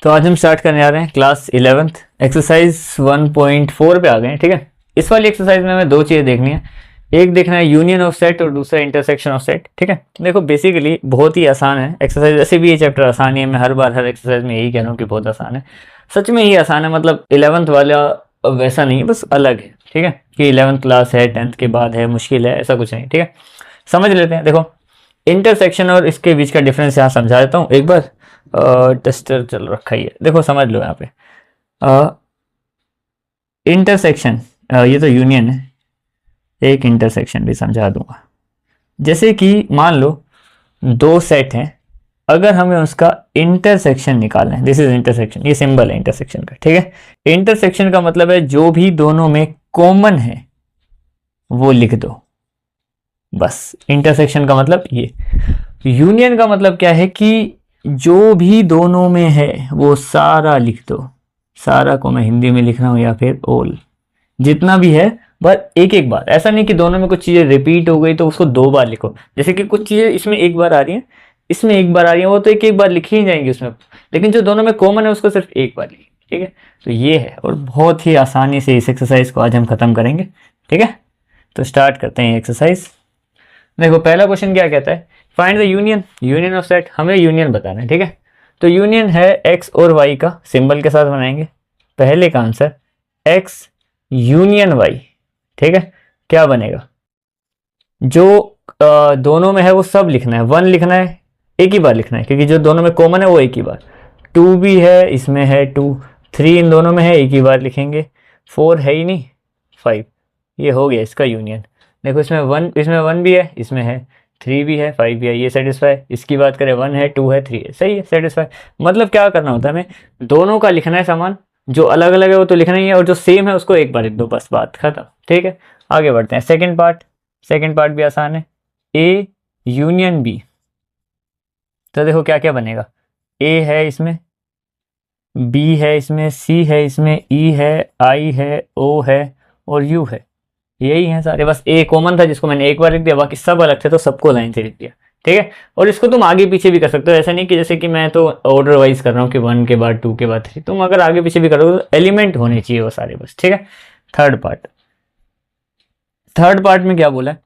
तो आज हम स्टार्ट करने जा रहे हैं क्लास 11th एक्सरसाइज 1.4 पे आ गए हैं। ठीक है, इस वाली एक्सरसाइज में हमें दो चीज़ें देखनी है। एक देखना है यूनियन ऑफ सेट और दूसरा इंटरसेक्शन ऑफ सेट। ठीक है, देखो बेसिकली बहुत ही आसान है एक्सरसाइज, वैसे भी ये चैप्टर आसान ही है। मैं हर बार हर एक्सरसाइज में यही कह रहा हूँ कि बहुत आसान है, सच में ही आसान है। मतलब 11th वाला वैसा नहीं है, बस अलग है। ठीक है, कि 11th क्लास है, 10th के बाद है, मुश्किल है, ऐसा कुछ नहीं। ठीक है, समझ लेते हैं। देखो इंटरसेक्शन और इसके बीच का डिफरेंस यहाँ समझा देता हूँ एक बार। टेस्टर चल रखा ही है, देखो समझ लो यहाँ पे। इंटरसेक्शन ये तो यूनियन है, एक इंटरसेक्शन भी समझा दूंगा। जैसे कि मान लो दो सेट हैं, अगर हमें उसका इंटरसेक्शन निकालना है, दिस इज इंटरसेक्शन, ये सिंबल है इंटरसेक्शन का। ठीक है, इंटरसेक्शन का मतलब है जो भी दोनों में कॉमन है वो लिख दो, बस। इंटरसेक्शन का मतलब ये। यूनियन का मतलब क्या है कि जो भी दोनों में है वो सारा लिख दो। सारा को मैं हिंदी में लिख रहा हूँ या फिर ऑल, जितना भी है, बस एक एक बार। ऐसा नहीं कि दोनों में कुछ चीज़ें रिपीट हो गई तो उसको दो बार लिखो। जैसे कि कुछ चीज़ें इसमें एक बार आ रही हैं, इसमें एक बार आ रही हैं, वो तो एक एक बार लिखी ही जाएंगी उसमें, लेकिन जो दोनों में कॉमन है उसको सिर्फ एक बार लिखी। ठीक है, तो ये है, और बहुत ही आसानी से इस एक्सरसाइज को आज हम खत्म करेंगे। ठीक है, तो स्टार्ट करते हैं एक्सरसाइज। देखो पहला क्वेश्चन क्या कहता है, find the union of set. हमें यूनियन बताना है। ठीक है, तो यूनियन है एक्स और वाई का, सिंबल के साथ बनाएंगे। पहले का आंसर एक्स यूनियन वाई। ठीक है, क्या बनेगा, जो दोनों में है वो सब लिखना है, वन लिखना है, एक ही बार लिखना है, क्योंकि जो दोनों में कॉमन है वो एक ही बार। टू भी है, इसमें है टू, थ्री इन दोनों में है, एक ही बार लिखेंगे। फोर है ही नहीं, फाइव। ये हो गया इसका यूनियन। देखो इसमें वन भी है, इसमें है थ्री भी है, फाइव भी है, ये सेटिस्फाई। इसकी बात करें, वन है, टू है, थ्री है, सही है, सेटिस्फाई। मतलब क्या करना होता है, हमें दोनों का लिखना है सामान, जो अलग अलग है वो तो लिखना ही है, और जो सेम है उसको एक बार लिख दो, बस बात खत्म। ठीक है, आगे बढ़ते हैं। सेकंड पार्ट भी आसान है, ए यूनियन बी। तो देखो क्या क्या बनेगा, ए है इसमें, बी है इसमें, सी है इसमें, ई है, आई है, ओ है और यू है। यही है सारे, बस ए कॉमन था जिसको मैंने एक बार लिख दिया, बाकी सब अलग थे तो सबको लाइन से लिख दिया। ठीक है, और इसको तुम आगे पीछे भी कर सकते हो, ऐसा नहीं कि जैसे कि मैं तो ऑर्डर वाइज कर रहा हूँ कि वन के बाद टू के बाद थ्री। तुम अगर आगे पीछे भी करोगे तो एलिमेंट होने चाहिए वो सारे, बस। ठीक है, थर्ड पार्ट में क्या बोला है,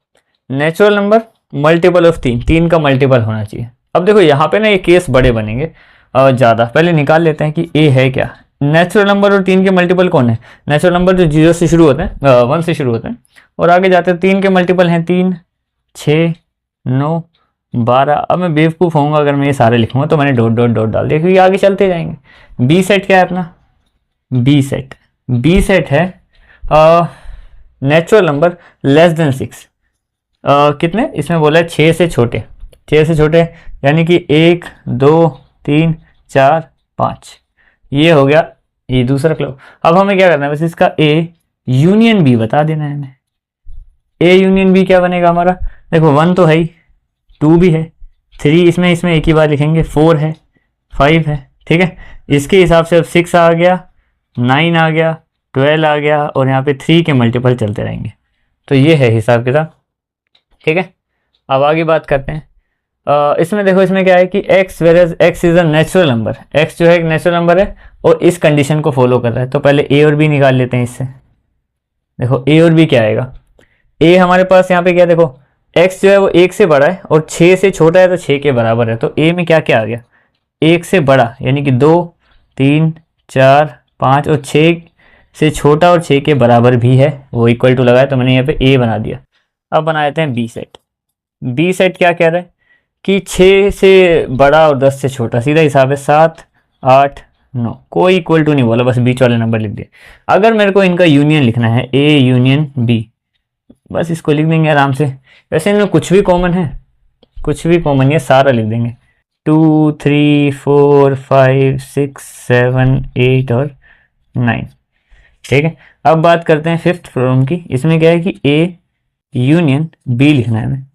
नेचुरल नंबर मल्टीपल ऑफ तीन का मल्टीपल होना चाहिए। अब देखो यहाँ पे ना ये केस बड़े बनेंगे ज़्यादा, पहले निकाल लेते हैं कि ए है क्या। नेचुरल नंबर और तीन के मल्टीपल कौन है, नेचुरल नंबर जो जीरो से शुरू होते हैं, वन से शुरू होते हैं और आगे जाते हैं। तीन के मल्टीपल हैं 3, 6, 9, 12। अब मैं बेवकूफ़ होऊंगा अगर मैं ये सारे लिखूंगा, तो मैंने डॉट डॉट डॉट डाल दिया, क्योंकि आगे चलते जाएंगे। बी सेट क्या है अपना, बी सेट है नेचुरल नंबर लेस देन 6। कितने, इसमें बोला है 6 से छोटे, यानी कि 1, 2, 3, 4, 5। ये हो गया ये दूसरा क्लब। अब हमें क्या करना है, बस इसका ए यूनियन बी बता देना है हमें। ए यूनियन बी क्या बनेगा हमारा, देखो 1 तो है ही, 2 भी है, 3 इसमें एक ही बार लिखेंगे, 4 है, 5 है। ठीक है, इसके हिसाब से अब 6 आ गया, 9 आ गया, 12 आ गया, और यहाँ पे 3 के मल्टीपल चलते रहेंगे। तो ये है हिसाब किताब। ठीक है, अब आगे बात करते हैं। इसमें देखो, इसमें क्या है कि x where x is a natural number, x जो है एक नेचुरल नंबर है और इस कंडीशन को फॉलो कर रहा है। तो पहले a और b निकाल लेते हैं इससे। देखो a और b क्या आएगा, a हमारे पास यहाँ पे क्या, देखो x जो है वो 1 से बड़ा है और 6 से छोटा है, तो 6 के बराबर है। तो a में क्या क्या आ गया, 1 से बड़ा यानी कि 2, 3, 4, 5, और 6 से छोटा और 6 के बराबर भी है, वो इक्वल टू लगाया, तो मैंने यहाँ पे a बना दिया। अब बना देते हैं बी सेट क्या कह रहा है कि 6 से बड़ा और 10 से छोटा, सीधा हिसाब है 7, 8, 9, कोई इक्वल टू नहीं बोला, बस बीच वाले नंबर लिख दिए। अगर मेरे को इनका यूनियन लिखना है, ए यूनियन बी, बस इसको लिख देंगे आराम से। वैसे इनमें कुछ भी कॉमन है, सारा लिख देंगे। 2, 3, 4, 5, 6, 7, 8 और 9। ठीक है, अब बात करते हैं फिफ्थ प्रॉब्लम की। इसमें क्या है कि ए यूनियन बी लिखना है हमें।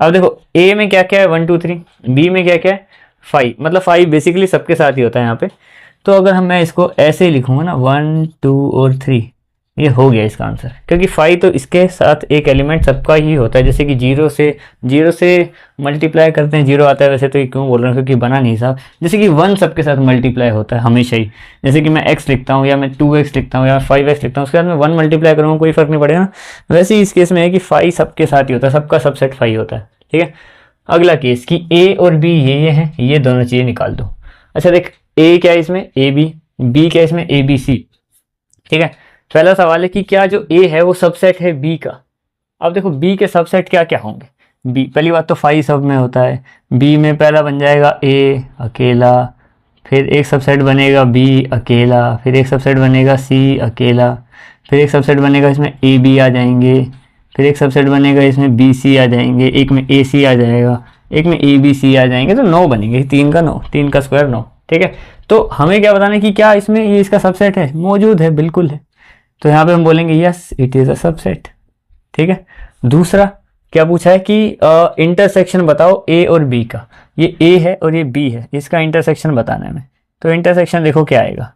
अब देखो ए में क्या क्या है, 1, 2, 3, बी में क्या क्या है 5, मतलब 5 बेसिकली सबके साथ ही होता है यहाँ पे। तो अगर मैं इसको ऐसे ही लिखूंगा ना, 1, 2 और 3, ये हो गया इसका आंसर, क्योंकि 5 तो इसके साथ एक एलिमेंट सबका ही होता है। जैसे कि जीरो से मल्टीप्लाई करते हैं, जीरो आता है, वैसे तो ये क्यों बोल रहा हूँ क्योंकि बना नहीं साहब। जैसे कि 1 सबके साथ मल्टीप्लाई होता है हमेशा ही, जैसे कि मैं x लिखता हूँ या मैं 2x लिखता हूँ या 5x लिखता हूँ, उसके बाद मैं 1 मल्टीप्लाई करूँगा कोई फर्क नहीं पड़ेगा ना। वैसे ही इस केस में है कि 5 सबके साथ ही होता है, सबका सबसेट 5 होता है। ठीक है, अगला केस कि a और b ये हैं, ये दोनों चीज़ें निकाल दो। अच्छा देख, a क्या है इसमें, a b क्या है इसमें, a b c। ठीक है, पहला सवाल है कि क्या जो a है वो सबसेट है b का। अब देखो b के सबसेट क्या क्या होंगे। b, पहली बात तो 5 सब में होता है, b में पहला बन जाएगा a अकेला, फिर एक सबसेट बनेगा b अकेला, फिर एक सबसेट बनेगा c अकेला, फिर एक सबसेट बनेगा इसमें a b आ जाएंगे, फिर एक सबसेट बनेगा इसमें बी सी आ जाएंगे, एक में ए सी आ जाएगा, एक में ए बी सी आ जाएंगे, तो 9 बनेंगे, 3 का 9, 3 का स्क्वायर 9। ठीक है, तो हमें क्या बताना है कि क्या इसमें ये इसका सबसेट है, मौजूद है, बिल्कुल है। तो यहाँ पे हम बोलेंगे yes it is a subset. ठीक है, दूसरा क्या पूछा है कि इंटरसेक्शन बताओ ए और बी का। ये ए है और ये बी है, इसका इंटरसेक्शन बताना है हमें। तो इंटरसेक्शन देखो क्या आएगा,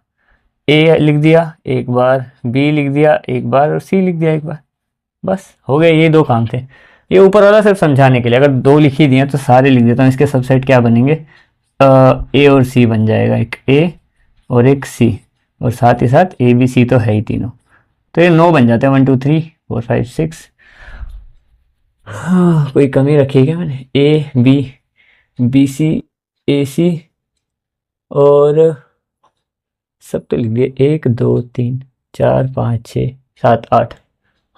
ए लिख दिया एक बार, बी लिख दिया एक बार और सी लिख दिया एक बार, बस हो गए, ये 2 काम थे। ये ऊपर वाला सिर्फ समझाने के लिए, अगर 2 लिख ही दिए तो सारे लिख देता हूँ। इसके सबसेट क्या बनेंगे, ए और सी बन जाएगा, एक ए और एक सी, और साथ ही साथ ए बी सी तो है ही तीनों, तो ये 9 बन जाते हैं, 1 2 3 4 5 6। हाँ, कोई कमी रखी है क्या मैंने, ए बी सी ए सी और सब तो लिख दिए, 1 2 3 4 5 6 7 8,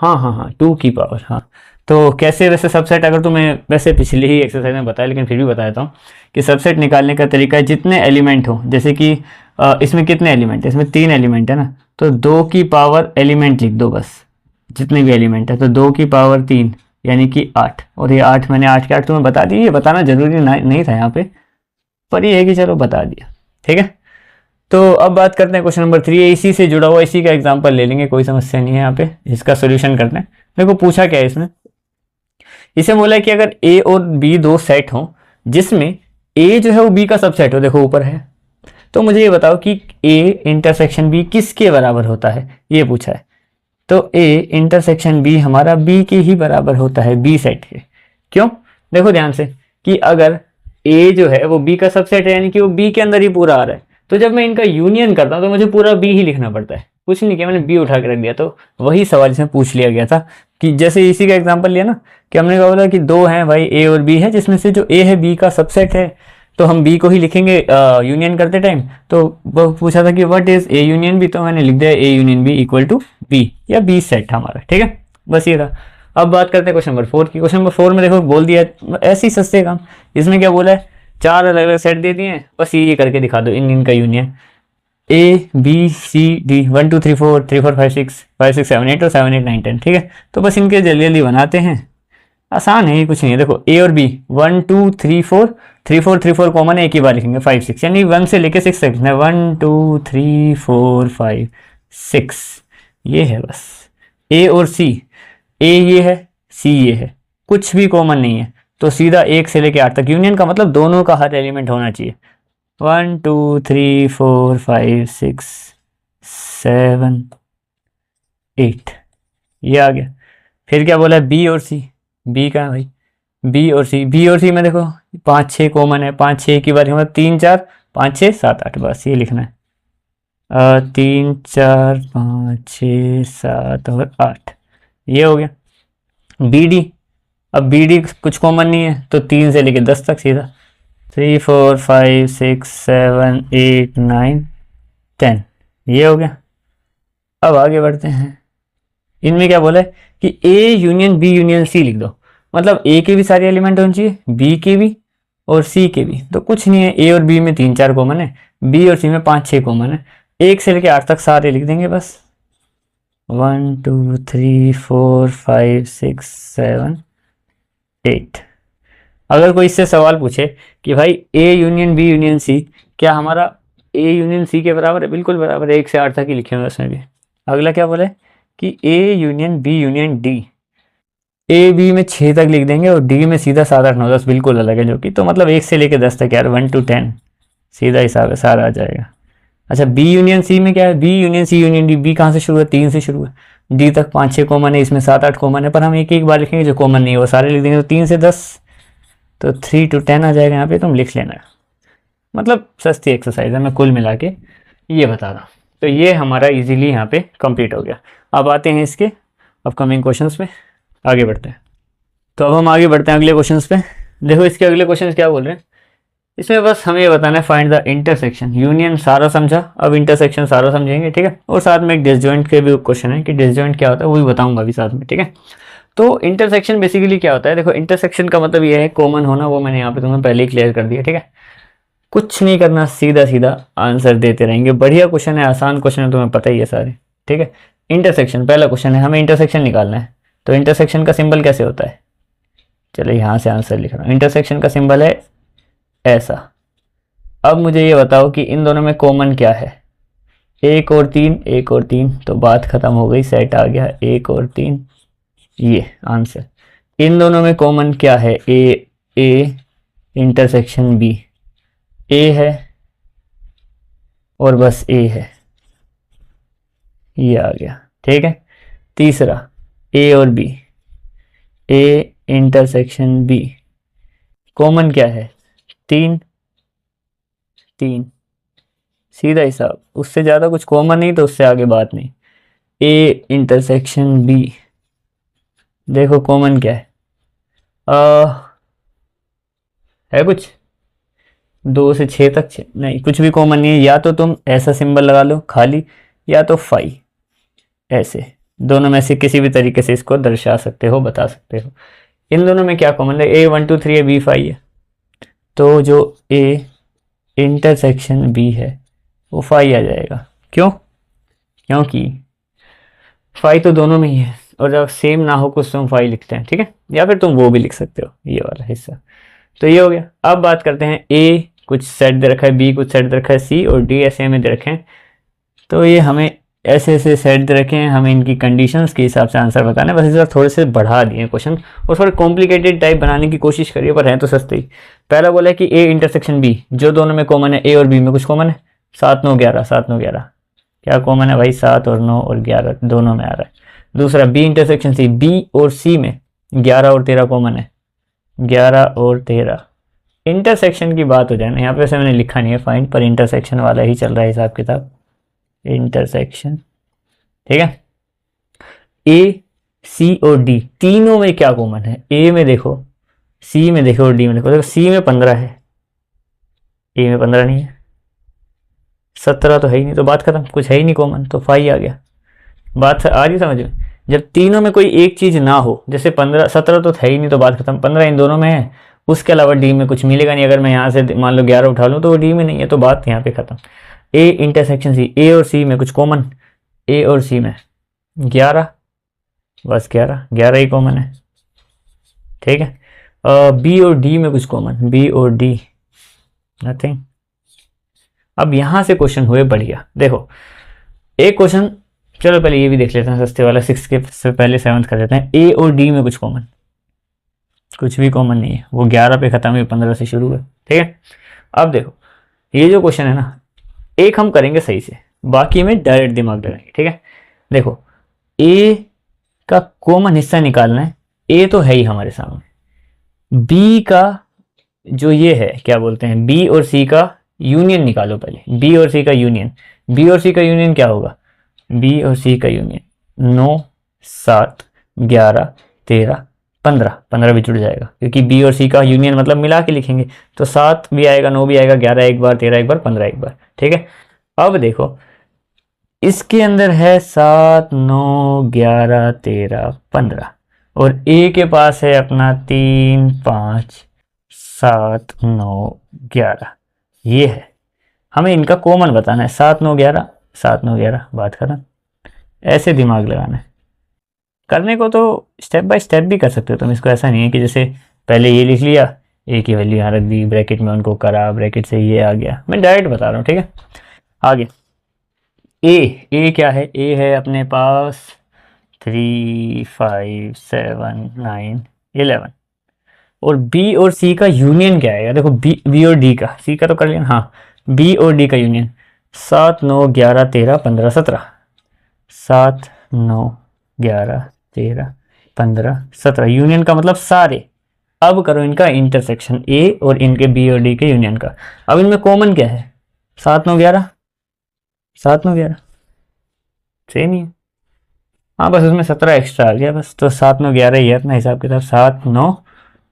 हाँ 2 की पावर। हाँ, तो कैसे वैसे सबसेट, अगर तुम्हें वैसे पिछली ही एक्सरसाइज में बताया लेकिन फिर भी बता देता हूँ कि सबसेट निकालने का तरीका है, जितने एलिमेंट हो, जैसे कि इसमें कितने एलिमेंट है, इसमें 3 एलिमेंट है ना, तो 2 की पावर एलिमेंट लिख दो बस, जितने भी एलिमेंट है, तो 2 की पावर 3 यानी कि 8, और ये 8 मैंने 8 के 8 तुम्हें बता दिए, ये बताना जरूरी नहीं था यहाँ पे, पर ये है कि चलो बता दिया। ठीक है, तो अब बात करते हैं क्वेश्चन नंबर 3, इसी से जुड़ा हुआ, इसी का एग्जांपल ले लेंगे, कोई समस्या नहीं है यहाँ पे, इसका सॉल्यूशन करते हैं। देखो पूछा क्या है इसमें, इसे बोला है कि अगर a और b 2 सेट हो जिसमें a जो है वो b का सबसेट हो, देखो ऊपर है, तो मुझे ये बताओ कि a इंटरसेक्शन b किसके बराबर होता है, ये पूछा है। तो a इंटरसेक्शन b हमारा b के ही बराबर होता है, b सेट के। क्यों, देखो ध्यान से कि अगर a जो है वो b का सबसेट है, यानी कि वो b के अंदर ही पूरा आ रहा है, तो जब मैं इनका यूनियन करता हूँ तो मुझे पूरा b ही लिखना पड़ता है, कुछ नहीं किया मैंने, b उठा के रख दिया। तो वही सवाल इसमें पूछ लिया गया था कि जैसे इसी का एग्जांपल लिया ना, कि हमने कहा बोला कि 2 हैं भाई, a और b है, जिसमें से जो a है b का सबसेट है, तो हम b को ही लिखेंगे यूनियन करते टाइम। तो वो पूछा था कि what is a union b, तो मैंने लिख दिया a union b equal to b, या b सेट हमारा। ठीक है, बस ये था। अब बात करते हैं क्वेश्चन नंबर 4 की। क्वेश्चन नंबर 4 में देखो बोल दिया ऐसे ही सस्ते काम, इसमें क्या बोला है, 4 अलग अलग सेट दे दिए हैं, बस ये करके दिखा दो इनका union, A B C D 1 2 3 4 3 4 5 6 5 6 7 8 और 7 8 9 10। ठीक है, तो बस इनके जल्दी जल्दी बनाते हैं, आसान है, ये कुछ नहीं है। देखो ए और बी 1 2 3 4 3 4 कॉमन है, एक ही बार लिखेंगे 5 6, यानी 1 से लेके 6 तक 1 2 3 4 5 6, ये है बस। ए और सी, ए ये है सी ये है, कुछ भी कॉमन नहीं है, तो सीधा 1 से लेके 8 तक यूनियन का मतलब दोनों का हर एलिमेंट होना चाहिए। 1 2 3 4 5 6 7 8, ये आ गया। फिर क्या बोला है, बी और सी, बी का भाई बी और सी में देखो 5 6 कॉमन है, 5 6 की बार मतलब 3 4 5 6 7 8, बस ये लिखना है 3 4 5 6 7 और 8, ये हो गया। बी डी, अब बी डी कुछ कॉमन नहीं है, तो 3 से लेके 10 तक सीधा 3 4 5 6 7 8 9 10, ये हो गया। अब आगे बढ़ते हैं, इनमें क्या बोला है कि A union B union C लिख दो, मतलब ए के भी सारे एलिमेंट होने चाहिए, बी के भी और सी के भी। तो कुछ नहीं है, ए और बी में 3 4 कॉमन है, बी और सी में 5 6 कॉमन है, 1 से लेके 8 तक सारे लिख देंगे बस 1 2 3 4 5 6 7 8। अगर कोई इससे सवाल पूछे कि भाई A union B union C क्या हमारा ए यूनियन सी के बराबर है, बिल्कुल बराबर है, 1 से 8 तक ही लिखे हुए उसमें भी। अगला क्या बोले कि A union B union D, A B में 6 तक लिख देंगे और डी में सीधा 7 8 9 10, बिल्कुल अलग है जो कि, तो मतलब 1 से लेके 10 तक यार 1 to 10 सीधा हिसाब है, सारा आ जाएगा। अच्छा बी यूनियन सी में क्या है, B union C union D, B कहाँ से शुरू है, 3 से शुरू है, डी तक 5-6 कॉमन है, इसमें 7-8 कॉमन है, पर हम एक एक बार लिखेंगे जो कॉमन नहीं है वो सारे लिख देंगे। तो 3 से 10 तो 3 to 10 आ जाएगा यहाँ पे, तुम लिख लेना। मतलब सस्ती एक्सरसाइज है, मैं कुल मिला के ये बता रहा हूँ। तो ये हमारा इजीली यहाँ पे कंप्लीट हो गया। अब आते हैं इसके अपकमिंग क्वेश्चंस पे, आगे बढ़ते हैं। तो अब हम आगे बढ़ते हैं अगले क्वेश्चंस पे। देखो इसके अगले क्वेश्चंस क्या बोल रहे हैं, इसमें बस हमें ये बताना है फाइंड द इंटरसेक्शन। यूनियन सारा समझा, अब इंटरसेक्शन सारा समझेंगे, ठीक है। और साथ में एक डिसजॉइंट के भी क्वेश्चन है कि डिसजॉइंट क्या होता है वो भी बताऊंगा अभी साथ में, ठीक है। तो इंटरसेक्शन बेसिकली क्या होता है, देखो इंटरसेक्शन का मतलब ये है कॉमन होना, वो मैंने यहाँ पे तुम्हें पहले ही क्लियर कर दिया, ठीक है। कुछ नहीं करना, सीधा सीधा आंसर देते रहेंगे। बढ़िया क्वेश्चन है, आसान क्वेश्चन है, तुम्हें पता ही है सारे, ठीक है। इंटरसेक्शन पहला क्वेश्चन है, हमें इंटरसेक्शन निकालना है। तो इंटरसेक्शन का सिंबल कैसे होता है, चलो यहाँ से आंसर लिख रहा हूँ। इंटरसेक्शन का सिंबल है ऐसा। अब मुझे ये बताओ कि इन दोनों में कॉमन क्या है। 1 और 3, 1 और 3, तो बात खत्म हो गई, सेट आ गया 1 और 3, ये आंसर। इन दोनों में कॉमन क्या है, ए इंटरसेक्शन बी, ए है और बस ए है, ये आ गया, ठीक है। तीसरा ए और बी, ए इंटरसेक्शन बी, कॉमन क्या है 3, सीधा हिसाब, उससे ज़्यादा कुछ कॉमन नहीं तो उससे आगे बात नहीं। ए इंटरसेक्शन बी, देखो कॉमन क्या है, है कुछ 2 से 6 तक नहीं, कुछ भी कॉमन नहीं है। या तो तुम ऐसा सिंबल लगा लो खाली, या तो फाई, ऐसे दोनों में से किसी भी तरीके से इसको दर्शा सकते हो, बता सकते हो। इन दोनों में क्या कॉमन है, ए 1 2 3 है, बी 5 है, तो जो ए इंटरसेक्शन बी है वो 5 आ जाएगा। क्यों, क्योंकि 5 तो दोनों में ही है, और जब सेम ना हो कुछ तो हम 5 लिखते हैं, ठीक है। या फिर तुम वो भी लिख सकते हो, ये वाला हिस्सा। तो ये हो गया। अब बात करते हैं, ए कुछ सेट दे रखा है, बी कुछ सेट दे रखा है, सी और डी ऐसे में दे रखे हैं। तो ये हमें ऐसे ऐसे सेट दे रखे हैं, हमें इनकी कंडीशंस के हिसाब से आंसर बताना है। बस इस बार थोड़े से बढ़ा दिए क्वेश्चन और थोड़े कॉम्प्लिकेटेड टाइप बनाने की कोशिश करिए, पर है तो सस्ते ही। पहला बोला है कि ए इंटरसेक्शन बी, जो दोनों में कॉमन है, ए और बी में कुछ कॉमन है, 7 9 11, 7 9 11, क्या कॉमन है भाई, 7 और 9 और 11 दोनों में आ रहा है। दूसरा बी इंटरसेक्शन सी, बी और सी में 11 और 13 कॉमन है, 11 और 13। इंटरसेक्शन की बात हो जाए ना, यहाँ पे वैसे मैंने लिखा नहीं है फाइंड, पर इंटरसेक्शन वाला ही चल रहा है हिसाब किताब, इंटरसेक्शन, ठीक है। ए सी और डी तीनों में क्या कॉमन है, ए में देखो, सी में देखो और डी में देखो। देखो सी में 15 है, ए में 15 नहीं है, 17 तो है ही नहीं, तो बात खत्म, कुछ है ही नहीं कॉमन, तो 5 आ गया। बात आ रही समझ में, जब तीनों में कोई एक चीज ना हो, जैसे 15 17 तो है ही नहीं, तो बात खत्म, 15 इन दोनों में है, उसके अलावा डी में कुछ मिलेगा नहीं। अगर मैं यहाँ से मान लो 11 उठा लूँ तो वो डी में नहीं है, तो बात यहाँ पे खत्म। ए इंटरसेक्शन सी, ए और सी में कुछ कॉमन, ए और सी में 11, बस 11 11 ही कॉमन है, ठीक है। बी और डी में कुछ कॉमन, बी और डी नथिंग। अब यहाँ से क्वेश्चन हुए बढ़िया। देखो एक क्वेश्चन, चलो पहले ये भी देख लेते हैं सस्ते वाला, 6 के से पहले 7th कर लेते हैं। ए और डी में कुछ कॉमन, कुछ भी कॉमन नहीं है, वो 11 पे खत्म है, 15 से शुरू है, ठीक है। अब देखो ये जो क्वेश्चन है ना, एक हम करेंगे सही से, बाकी में डायरेक्ट दिमाग लगाएंगे, ठीक है। देखो ए का कॉमन हिस्सा निकालना है, ए तो है ही हमारे सामने, बी का जो ये है क्या बोलते हैं, बी और सी का यूनियन निकालो पहले, बी और सी का यूनियन। बी और सी का यूनियन क्या होगा, बी और सी का यूनियन 9 7 11 13 15, 15 भी जुड़ जाएगा, क्योंकि बी और सी का यूनियन मतलब मिला के लिखेंगे, तो 7 भी आएगा, 9 भी आएगा, 11 एक बार, 13 एक बार, 15 एक बार, ठीक है। अब देखो इसके अंदर है 7 9 11 13 15, और ए के पास है अपना 3 5 7 9 11, ये है। हमें इनका कॉमन बताना है, 7 9 11, 7 9 11, बात खत्म। ऐसे दिमाग लगाना है। करने को तो स्टेप बाय स्टेप भी कर सकते हो तुम इसको, ऐसा नहीं है कि जैसे पहले ये लिख लिया, ए की वैल्यू यहाँ रख दी, ब्रैकेट में उनको करा, ब्रैकेट से ये आ गया, मैं डायरेक्ट बता रहा हूँ, ठीक है। आगे ए क्या है, ए है अपने पास 3 5 7 9 11, और बी और सी का यूनियन क्या आएगा, देखो बी और डी का, सी का तो कर लिया, हाँ बी और डी का यूनियन 7 9 11 13 15 17, 7 9 11 13 15 17, यूनियन का मतलब सारे। अब करो इनका इंटरसेक्शन, ए और इनके बी और डी के यूनियन का। अब इनमें कॉमन क्या है? 7 9 11, 7 9 11 सेम ही है। हाँ बस उसमें 17 एक्स्ट्रा आ गया बस, तो 7 9 11 ही है अपना हिसाब किताब, 7 9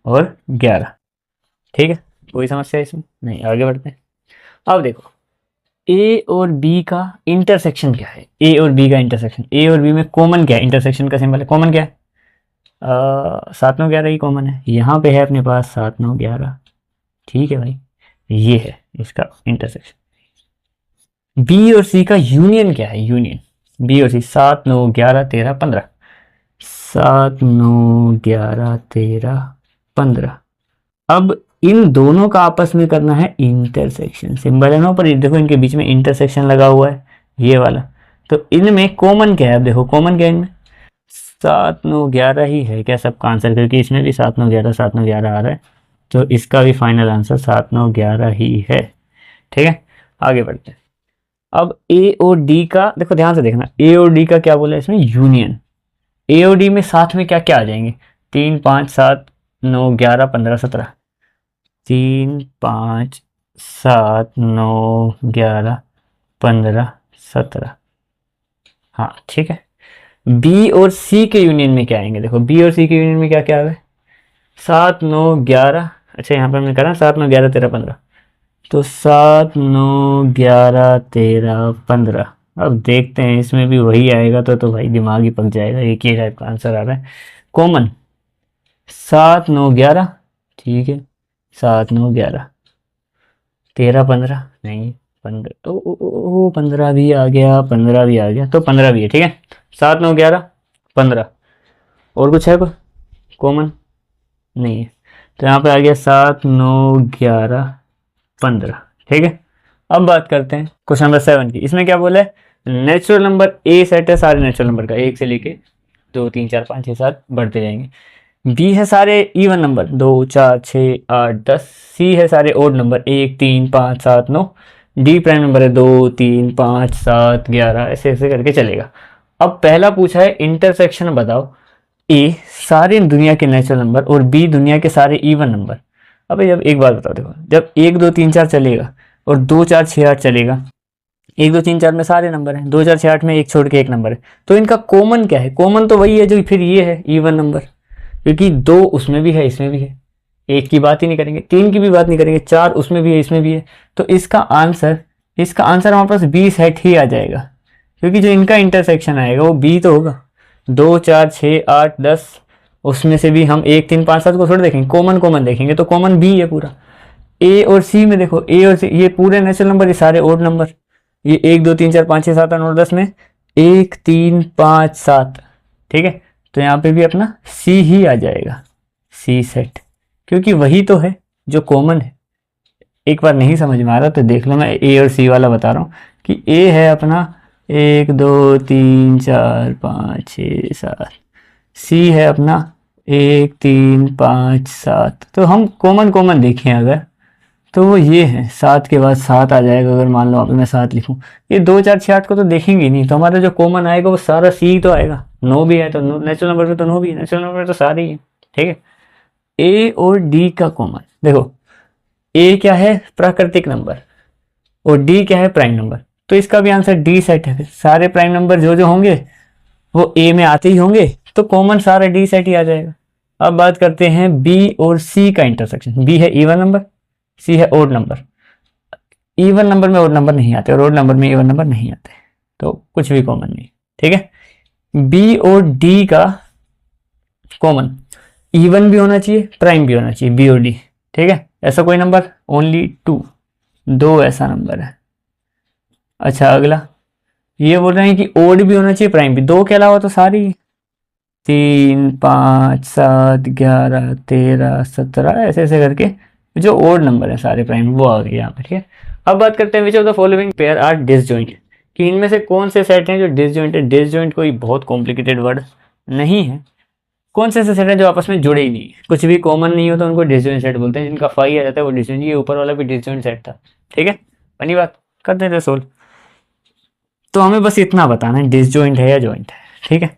और 11। ठीक है, कोई समस्या इसमें नहीं, आगे बढ़ते हैं। अब देखो ए और बी का इंटरसेक्शन क्या है? ए और बी का इंटरसेक्शन, ए और बी में कॉमन क्या है? इंटरसेक्शन का सिंबल है, कॉमन क्या है? 7 9 11 ही कॉमन है, यहाँ पे है अपने पास 7 9 11। ठीक है भाई, ये है इसका इंटरसेक्शन। बी और सी का यूनियन क्या है? यूनियन बी और सी, 7 9 11 13 15, 7 9 11 13 15। अब इन दोनों का आपस में करना है इंटरसेक्शन, सिंबल है ना पर देखो इनके बीच में इंटरसेक्शन लगा हुआ है ये वाला। तो इनमें कॉमन क्या है? अब देखो कॉमन क्या है इनमें? 7 9 11 ही है क्या सबका आंसर? क्योंकि इसमें भी 7 9 11 7 9 11 आ रहा है, तो इसका भी फाइनल आंसर 7 9 11 ही है। ठीक है, आगे बढ़ते हैं। अब ए और डी का देखो, ध्यान से देखना, ए और डी का क्या बोला इसमें? यूनियन। ए और डी में साथ में क्या क्या आ जाएंगे? 3 5 7 9 11 15 17, 3 5 7 9 11 15 17। हाँ ठीक है। बी और सी के यूनियन में क्या आएंगे? देखो बी और सी के यूनियन में क्या क्या आ गए? 7 9 11, अच्छा यहाँ पर हमने करा 7 9 11 13 15, तो 7 9 11 13 15। अब देखते हैं इसमें भी वही आएगा तो भाई दिमाग ही पक जाएगा, एक ही टाइप का आंसर आ रहा है कॉमन। 7 9 11, ठीक है, 7 9 11 13 15 नहीं, 15 ओ 15 भी आ गया, 15 भी आ गया, तो 15 भी है। ठीक है, 7 9 11 15। और कुछ है कोई कॉमन? नहीं है, तो यहाँ पे आ गया 7 9 11 15। ठीक है, अब बात करते हैं क्वेश्चन नंबर 7 की। इसमें क्या बोला है? नेचुरल नंबर ए सेट है सारे नेचुरल नंबर का, 1 से लेके 2 3 4 5 6 7 बढ़ते जाएंगे। बी है सारे इवन नंबर 2 4 6 8 10। सी है सारे odd number 1 3 5 7 9। D prime number है 2 3 5 7 11, ऐसे ऐसे करके चलेगा। अब पहला पूछा है इंटरसेक्शन बताओ, ए सारे दुनिया के नेचुरल नंबर और बी दुनिया के सारे इवन नंबर। अब जब एक बात बताओ, देखो जब 1 2 3 4 चलेगा और 2 4 6 8 चलेगा, 1 2 3 4 में सारे नंबर हैं, 2 4 6 8 में एक छोड़ के एक नंबर है, तो इनका कॉमन क्या है? कॉमन तो वही है जो फिर ये है इवन नंबर, क्योंकि 2 उसमें भी है इसमें भी है, एक की बात ही नहीं करेंगे, 3 की भी बात नहीं करेंगे, 4 उसमें भी है इसमें भी है, तो इसका आंसर हमारे पास बी सेट ही आ जाएगा, क्योंकि जो इनका इंटरसेक्शन आएगा वो बी तो होगा। 2 4 6 8 10 उसमें से भी हम 1 3 5 7 को थोड़ा देखेंगे, कॉमन देखेंगे, तो कॉमन बी है पूरा। ए और सी में देखो, ए और सी ये पूरे नेचुरल नंबर, ये सारे ओड नंबर, ये 1 2 3 4 5 6 7 8 9 10 में 1 3 5 7। ठीक है, तो यहाँ पे भी अपना सी ही आ जाएगा, सी सेट, क्योंकि वही तो है जो कॉमन है। एक बार नहीं समझ में आ रहा तो देख लो, मैं ए और सी वाला बता रहा हूँ कि ए है अपना 1 2 3 4 5 6 7, सी है अपना 1 3 5 7। तो हम कॉमन देखें अगर, तो वो ये है, 7 के बाद 7 आ जाएगा। अगर मान लो आप मैं 7 लिखूं, ये 2 4 6 8 को तो देखेंगे नहीं, तो हमारा जो कॉमन आएगा वो सारा सी तो आएगा। 9 भी है तो नेचुरल नंबर में तो 9 भी है, नेचुरल नंबर तो सारे ही है। ठीक है, ए और डी का कॉमन देखो, ए क्या है? प्राकृतिक नंबर, और डी क्या है? प्राइम नंबर, तो इसका भी आंसर डी सेट है। सारे प्राइम नंबर जो जो होंगे वो ए में आते ही होंगे, तो कॉमन सारा डी सेट ही आ जाएगा। अब बात करते हैं बी और सी का इंटरसेक्शन। बी है इवन नंबर, सी है ओड नंबर। इवन नंबर में ओड नंबर नहीं आते और ओड नंबर में इवन नंबर नहीं आते, तो कुछ भी कॉमन नहीं। ठीक है, बी और डी का कॉमन इवन भी होना चाहिए, प्राइम भी होना चाहिए, बी और डी। ठीक है, ऐसा कोई नंबर ओनली 2 ऐसा नंबर है। अच्छा अगला ये बोल रहे हैं कि ओड भी होना चाहिए, प्राइम भी। 2 के अलावा तो सारी 3 5 7 11 13 17 ऐसे ऐसे करके जो ओड नंबर है सारे प्राइम वो आ गए यहाँ पे। ठीक है, अब बात करते हैं which of the following pair are disjoint, कि इनमें से कौन से सेट हैं जो डिसजॉइंट है। डिसजॉइंट कोई बहुत कॉम्प्लिकेटेड वर्ड नहीं है, कौन से ऐसे सेट हैं जो आपस में जुड़े ही नहीं, कुछ भी कॉमन नहीं हो तो उनको डिसजॉइंट सेट बोलते हैं। जिनका फाई आ जाता है वो डिसजॉइंट, ये ऊपर वाला भी डिसजॉइंट सेट था। ठीक है, बनी बात, कर देते सोल्व। तो हमें बस इतना बताना है डिसजॉइंट है या जॉइंट है। ठीक है,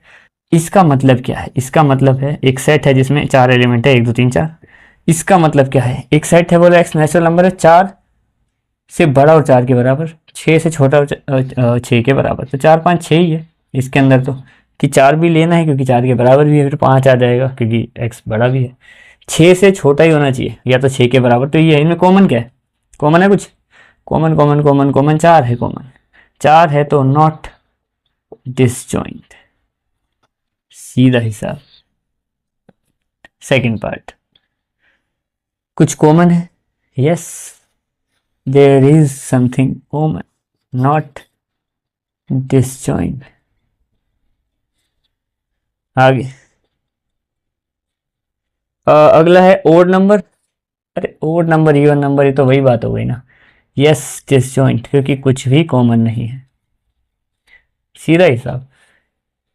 इसका मतलब क्या है? इसका मतलब है एक सेट है जिसमें 4 एलिमेंट है, 1 2 3 4। इसका मतलब क्या है? एक सेट है, बोला एक्स नेचुरल नंबर है, 4 से बड़ा और 4 के बराबर, 6 से छोटा और 6 के बराबर। तो 4 5 6 ही है इसके अंदर, तो कि 4 भी लेना है क्योंकि 4 के बराबर भी है, फिर 5 आ जाएगा क्योंकि x बड़ा भी है। 6 से छोटा ही होना चाहिए या तो 6 के बराबर। तो ये है, इनमें कॉमन क्या है? कॉमन है कुछ? कॉमन कॉमन कॉमन कॉमन 4 है, कॉमन 4 है, तो नॉट डिसजॉइंट, सीधा हिसाब। सेकंड पार्ट, कुछ कॉमन है? Yes, there is something common, not disjoint. आगे अगला है ओड नंबर। अरे ओड नंबर इवन नंबर, ये तो वही बात हो गई ना। यस डिसजॉइंट, क्योंकि कुछ भी कॉमन नहीं है, सीधा हिसाब।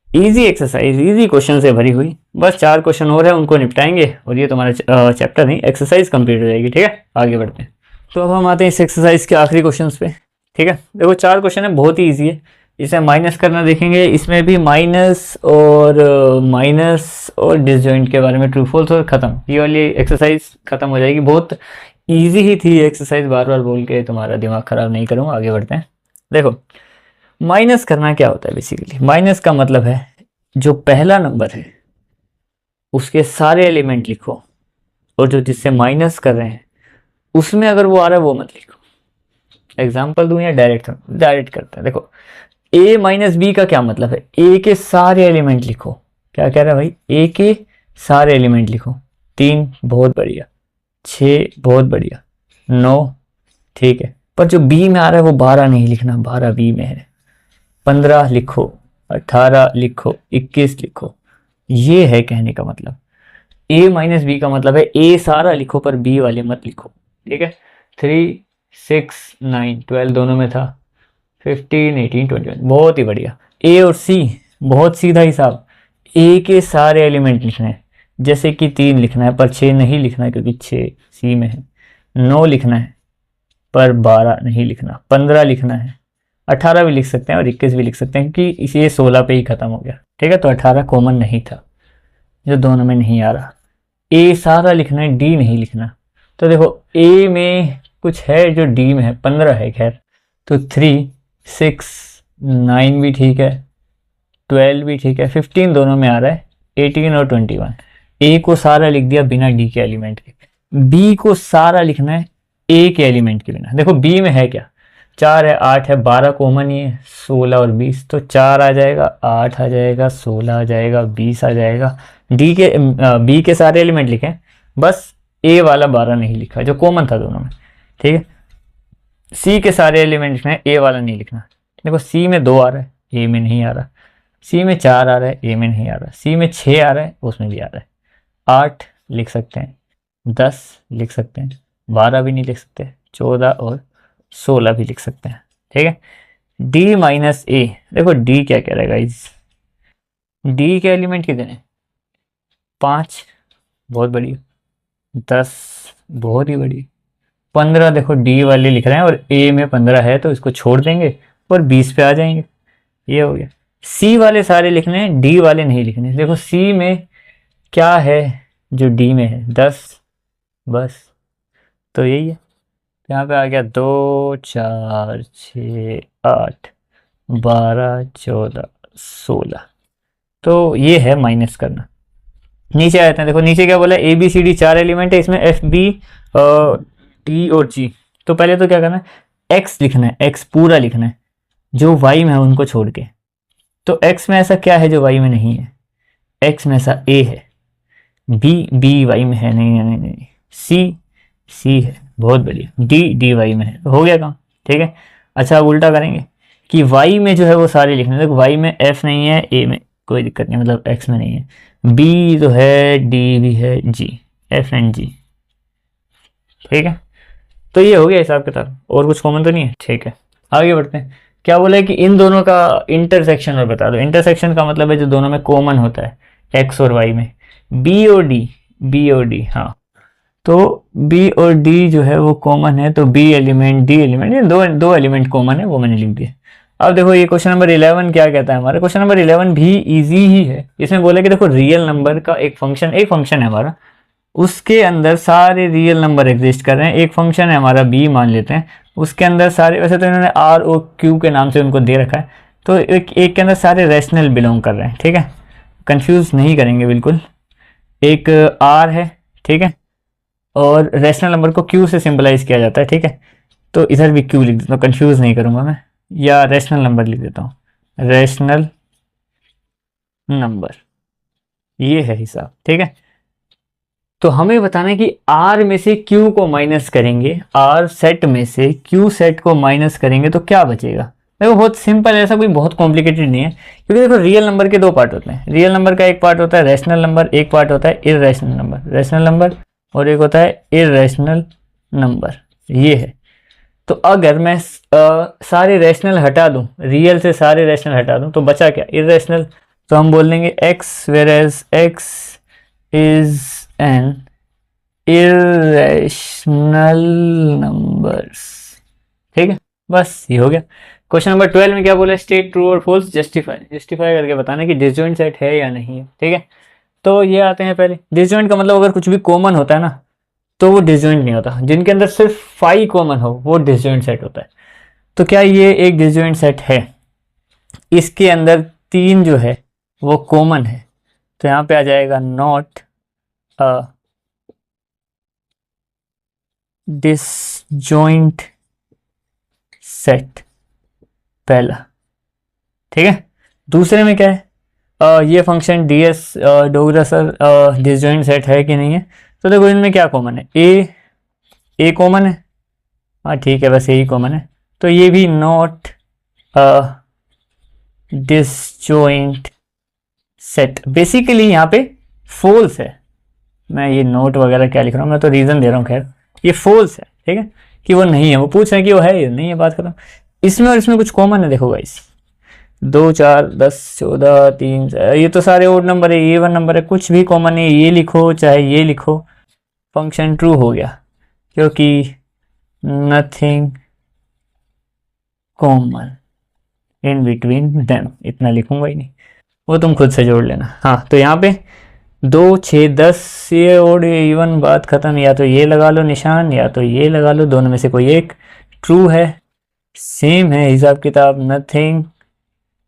इजी एक्सरसाइज, इजी क्वेश्चन से भरी हुई। बस 4 क्वेश्चन और है, उनको निपटाएंगे और ये तुम्हारा चैप्टर नहीं एक्सरसाइज कंप्लीट हो जाएगी। ठीक है, आगे बढ़ते हैं। तो अब हम आते हैं इस एक्सरसाइज के आखिरी क्वेश्चन पे। ठीक है, देखो 4 क्वेश्चन है, बहुत ही ईजी है। इसे माइनस करना देखेंगे, इसमें भी माइनस और डिसजॉइंट के बारे में, ट्रू फॉल्स और खत्म। ये वाली एक्सरसाइज खत्म हो जाएगी। बहुत ईजी ही थी एक्सरसाइज, बार बार बोल के तुम्हारा दिमाग खराब नहीं करूँगा। आगे बढ़ते हैं। देखो माइनस करना क्या होता है बेसिकली? माइनस का मतलब है जो पहला नंबर है उसके सारे एलिमेंट लिखो, और जो जिससे माइनस कर रहे हैं उसमें अगर वो आ रहा है वो मत लिखो। एग्जाम्पल दूं या डायरेक्ट करते हैं। देखो a माइनस बी का क्या मतलब है? a के सारे एलिमेंट लिखो। क्या कह रहा है भाई? a के सारे एलिमेंट लिखो। 3 बहुत बढ़िया, 6 बहुत बढ़िया, 9 ठीक है। पर जो b में आ रहा है वो 12 नहीं लिखना, 12 b में है। 15 लिखो, 18 लिखो, 21 लिखो। ये है कहने का मतलब। a माइनस बी का मतलब है a सारा लिखो पर b वाले मत लिखो। ठीक है, 3 6 9 12 दोनों में था, 15 18 21, बहुत ही बढ़िया। ए और सी बहुत सीधा हिसाब। ए के सारे एलिमेंट लिखने हैं, जैसे कि 3 लिखना है पर 6 नहीं लिखना है क्योंकि 6 सी में है। 9 लिखना है पर 12 नहीं लिखना। 15 लिखना है, 18 भी लिख सकते हैं और 21 भी लिख सकते हैं क्योंकि इसे 16 पे ही खत्म हो गया। ठीक है, तो 18 कॉमन नहीं था, जो दोनों में नहीं आ रहा। ए सारा लिखना है, डी नहीं लिखना। तो देखो ए में कुछ है जो डी में है, 15 है खैर, तो 3 6 9 भी ठीक है, 12 भी ठीक है, 15 दोनों में आ रहा है, 18 और 21। ए को सारा लिख दिया बिना डी के एलिमेंट के। बी को सारा लिखना है ए के एलिमेंट के बिना। देखो बी में है क्या? 4 है, 8 है, 12 कॉमन ही है, 16 और 20। तो 4 आ जाएगा, 8 आ जाएगा, 16 आ जाएगा, 20 आ जाएगा। बी के सारे एलिमेंट लिखे, बस ए वाला 12 नहीं लिखा जो कॉमन था दोनों में। ठीक है, सी के सारे एलिमेंट लिखना है, ए वाला नहीं लिखना। देखो सी में 2 आ रहा है, ए में नहीं आ रहा। सी में 4 आ रहा है, ए में नहीं आ रहा। सी में 6 आ रहा है, उसमें भी आ रहा है। 8 लिख सकते हैं, 10 लिख सकते हैं, 12 भी नहीं लिख सकते, 14 और 16 भी लिख सकते हैं। ठीक है, डी माइनस ए। देखो डी क्या कह रहा है गाइज? डी के एलिमेंट कितने हैं? 5, बहुत बढ़िया। 10 बहुत ही बढ़िया। 15 देखो डी वाले लिख रहे हैं और ए में 15 है तो इसको छोड़ देंगे और 20 पे आ जाएंगे। ये हो गया। सी वाले सारे लिखने हैं, डी वाले नहीं लिखने। देखो सी में क्या है जो डी में है? 10 बस, तो यही है। यहाँ पे आ गया 2 4 6 8 12 14 16। तो ये है माइनस करना। नीचे आते हैं, देखो नीचे क्या बोला? A B C D 4 element है, इसमें एफ बी टी और जी। तो पहले तो क्या करना है? एक्स लिखना है, एक्स पूरा लिखना है, जो वाई में है उनको छोड़ के। तो एक्स में ऐसा क्या है जो वाई में नहीं है? एक्स में ऐसा ए है, बी वाई में है, नहीं। सी है, बहुत बढ़िया। डी वाई में है, तो हो गया काम। ठीक है, अच्छा अब उल्टा करेंगे कि वाई में जो है वो सारे लिखने। देखो वाई में एफ नहीं है, ए में कोई दिक्कत नहीं, मतलब एक्स में नहीं है। बी तो है, डी भी है, जी, एफ एंड जी। ठीक है, तो ये हो गया हिसाब किताब, और कुछ कॉमन तो नहीं है। ठीक है, आगे बढ़ते हैं। क्या बोला है कि इन दोनों का इंटरसेक्शन और बता दो। इंटरसेक्शन का मतलब है जो दोनों में कॉमन होता है एक्स और वाई में। बी और डी, हाँ, तो बी और डी जो है वो कॉमन है, तो बी एलिमेंट डी एलिमेंट, ये दो एलिमेंट कॉमन है, वो मैंने लिख दिया। अब देखो ये क्वेश्चन नंबर 11 क्या कहता है हमारा, क्वेश्चन नंबर 11 भी इजी ही है। इसमें बोला कि देखो रियल नंबर का एक फंक्शन है हमारा, उसके अंदर सारे रियल नंबर एग्जिस्ट कर रहे हैं। एक फंक्शन है हमारा बी मान लेते हैं, उसके अंदर सारे, वैसे तो इन्होंने आर और क्यू के नाम से उनको दे रखा है, तो एक के अंदर सारे रैशनल बिलोंग कर रहे हैं, ठीक है, कंफ्यूज नहीं करेंगे बिल्कुल। एक आर है, ठीक है, और रैशनल नंबर को क्यू से सिंबलाइज किया जाता है, ठीक है, तो इधर भी क्यू लिख देता हूँ, कंफ्यूज नहीं करूँगा मैं, या रैशनल नंबर लिख देता हूँ, रैशनल नंबर, ये है हिसाब, ठीक है। तो हमें बताना है कि आर में से क्यू को माइनस करेंगे, आर सेट में से क्यू सेट को माइनस करेंगे तो क्या बचेगा। देखो बहुत सिंपल है, ऐसा कोई बहुत कॉम्प्लिकेटेड नहीं है, क्योंकि देखो रियल नंबर के दो पार्ट होते हैं। रियल नंबर का एक पार्ट होता है रैशनल नंबर, एक पार्ट होता है इररेशनल नंबर, रैशनल नंबर, और एक होता है इररेशनल नंबर, ये है। तो अगर मैं सारे रैशनल हटा दूं, रियल से सारे रैशनल हटा दूं, तो बचा क्या, इररेशनल। तो हम बोल देंगे x, where as x is an irrational numbers, ठीक है, बस ये हो गया। क्वेश्चन नंबर 12 में क्या बोला, स्टेट ट्रू और फॉल्स, जस्टिफाई करके बताना कि डिसजॉइंट सेट है या नहीं है, ठीक है। तो ये आते हैं पहले, डिसजॉइंट का मतलब अगर कुछ भी कॉमन होता है ना तो वो डिसजॉइंट नहीं होता, जिनके अंदर सिर्फ 5 कॉमन हो वो डिसजॉइंट सेट होता है। तो क्या ये एक डिसजॉइंट सेट है, इसके अंदर 3 जो है वो कॉमन है, तो यहाँ पे आ जाएगा नॉट अ डिसजॉइंट सेट, पहला, ठीक है। दूसरे में क्या है, ये function ds Dogra sir disjoint set है कि नहीं है। तो देखो इनमें क्या कॉमन है, ए कॉमन है, हाँ ठीक है, बस यही कॉमन है, तो ये भी नॉट डिसजॉइंट सेट, बेसिकली यहाँ पे फॉल्स है। मैं ये नोट वगैरह क्या लिख रहा हूँ, मैं तो रीज़न दे रहा हूँ, खैर ये फॉल्स है, ठीक है, कि वो नहीं है। वो पूछ रहे हैं कि वो है या नहीं है, बात करो। इसमें और इसमें कुछ कॉमन है, देखो गाइस, 2 4 10 14 3, ये तो सारे ओड नंबर है, ये वन नंबर है, कुछ भी कॉमन नहीं, ये लिखो चाहे ये लिखो, फंक्शन ट्रू हो गया, क्योंकि nothing common in between them, इतना लिखूंगा ही नहीं, वो तुम खुद से जोड़ लेना। हाँ, तो यहाँ पे 2 6 10 ये ओड इवन, बात खत्म, या तो ये लगा लो निशान या तो ये लगा लो, दोनों में से कोई एक ट्रू है, सेम है हिसाब किताब, nothing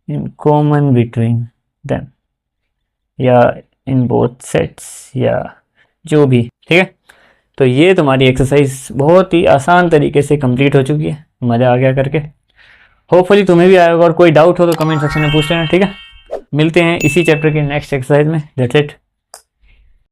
in common between them, या इन बोथ सेट्स, या जो भी, ठीक है। तो ये तुम्हारी एक्सरसाइज बहुत ही आसान तरीके से कंप्लीट हो चुकी है, मज़ा आ गया करके, होपफुली तुम्हें भी आएगा। और कोई डाउट हो तो कमेंट सेक्शन में पूछ लेना, ठीक है। मिलते हैं इसी चैप्टर के नेक्स्ट एक्सरसाइज में, दैट्स इट।